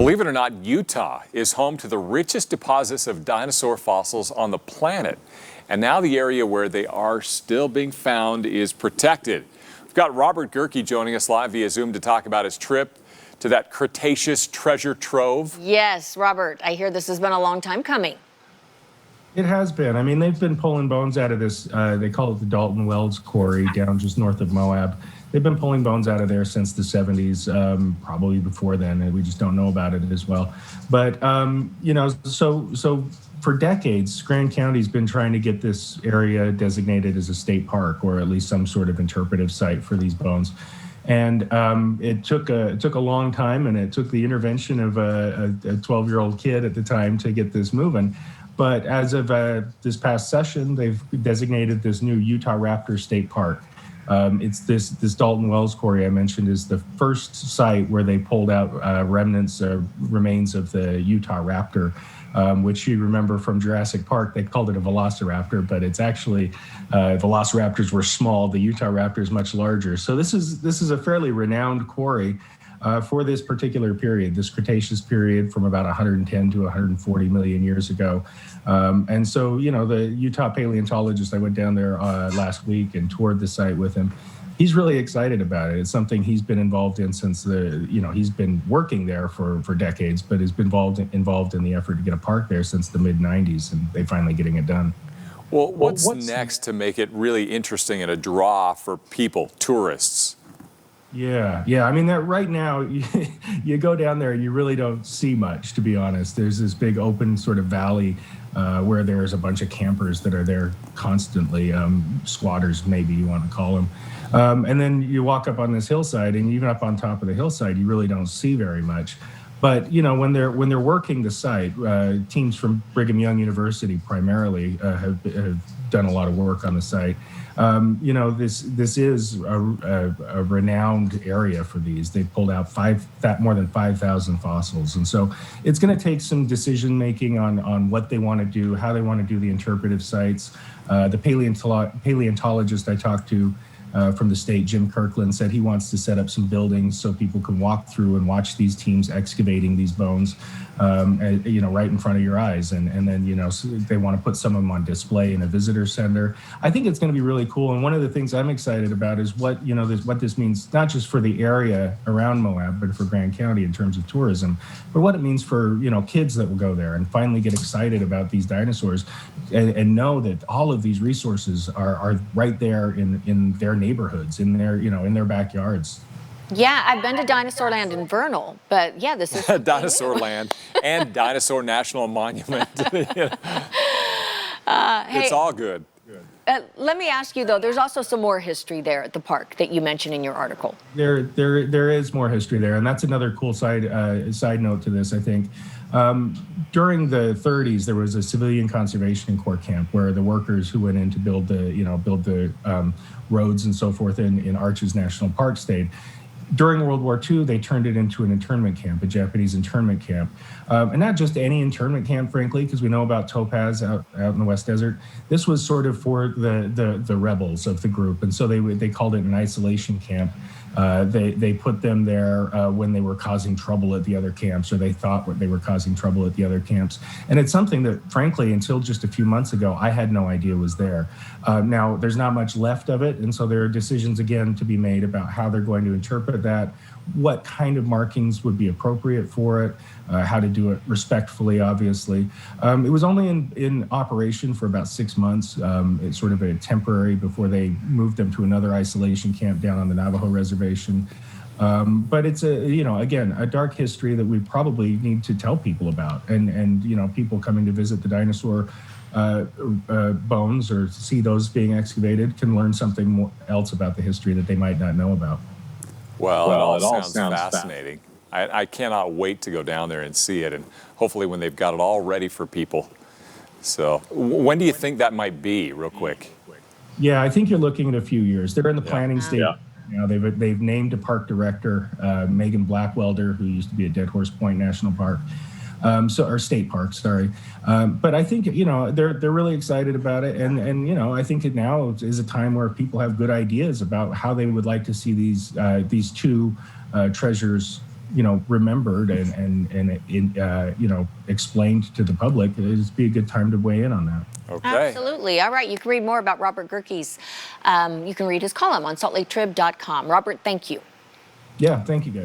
Believe it or not, Utah is home to the richest deposits of dinosaur fossils on the planet. And now the area where they are still being found is protected. We've got Robert Gehrke joining us live via Zoom to talk about his trip to that Cretaceous treasure trove. Yes, Robert, I hear this has been a long time coming. It has been. I mean, they've been pulling bones out of this, they call it the Dalton Wells Quarry down just north of Moab. They've been pulling bones out of there since the 70s, probably before then, and we just don't know about it as well. But, you know, so for decades, Grand County's been trying to get this area designated as a state park, or at least some sort of interpretive site for these bones. And it took a long time, and it took the intervention of a 12-year-old kid at the time to get this moving. But as of this past session, they've designated this new Utahraptor State Park. It's this Dalton Wells Quarry I mentioned is the first site where they pulled out remains of the Utahraptor, which you remember from Jurassic Park. They called it a velociraptor, but it's actually velociraptors were small. The Utahraptor is much larger. So this is a fairly renowned quarry for this particular period, this Cretaceous period from about 110 to 140 million years ago. And so, you know, the Utah paleontologist, I went down there last week and toured the site with him. He's really excited about it. It's something he's been involved in since he's been working there for decades, but has been involved in the effort to get a park there since the mid-90s, and they're finally getting it done. Well, what's next to make it really interesting and a draw for people, tourists? Yeah. I mean, that right now, you go down there and you really don't see much, to be honest. There's this big open sort of valley where there's a bunch of campers that are there constantly, squatters, maybe you want to call them. And then you walk up on this hillside, and even up on top of the hillside, you really don't see very much. But you know, when they're working the site, teams from Brigham Young University primarily have done a lot of work on the site. You know, this is a renowned area for these. They've pulled out more than 5,000 fossils, and so it's going to take some decision making on what they want to do, how they want to do the interpretive sites. The paleontologist I talked to from the state, Jim Kirkland, said he wants to set up some buildings so people can walk through and watch these teams excavating these bones, you know, right in front of your eyes. And then, you know, so they want to put some of them on display in a visitor center. I think it's going to be really cool. And one of the things I'm excited about is what this means, not just for the area around Moab, but for Grand County in terms of tourism, but what it means for, you know, kids that will go there and finally get excited about these dinosaurs and know that all of these resources are right there in their neighborhoods, in their backyards. Yeah, I've been to Dinosaur Land in Vernal, but yeah, this is Dinosaur Land and Dinosaur National Monument. It's all good. Let me ask you though, there's also some more history there at the park that you mentioned in your article. There is more history there, and that's another cool side note to this, I think. During the 30s, there was a civilian conservation corps camp where the workers who went in to build the roads and so forth in Arches National Park stayed. During World War II, they turned it into an internment camp, a Japanese internment camp. And not just any internment camp, frankly, because we know about Topaz out in the West Desert. This was sort of for the rebels of the group. And so they called it an isolation camp. They put them there when they were causing trouble at the other camps, or they thought they were causing trouble at the other camps. And it's something that, frankly, until just a few months ago, I had no idea was there. Now, there's not much left of it, and so there are decisions, again, to be made about how they're going to interpret that, what kind of markings would be appropriate for it, how to do it respectfully, obviously. It was only in operation for about 6 months. It's sort of a temporary before they moved them to another isolation camp down on the Navajo reservation. But it's again, a dark history that we probably need to tell people about. And you know, people coming to visit the dinosaur bones or see those being excavated can learn something else about the history that they might not know about. Well, it all sounds fascinating. I cannot wait to go down there and see it, and hopefully when they've got it all ready for people. So when do you think that might be, real quick? Yeah, I think you're looking at a few years. They're in the planning stage. Yeah. You know, they've named a park director, Megan Blackwelder, who used to be at Dead Horse Point National Park. Or state park, sorry. But I think, you know, they're really excited about it. And you know, I think it now is a time where people have good ideas about how they would like to see these two treasures remembered and explained to the public, it'd be a good time to weigh in on that. Okay. Absolutely. All right. You can read more about Robert Gehrke's. You can read his column on saltlaketrib.com. Robert, thank you. Yeah, thank you, guys.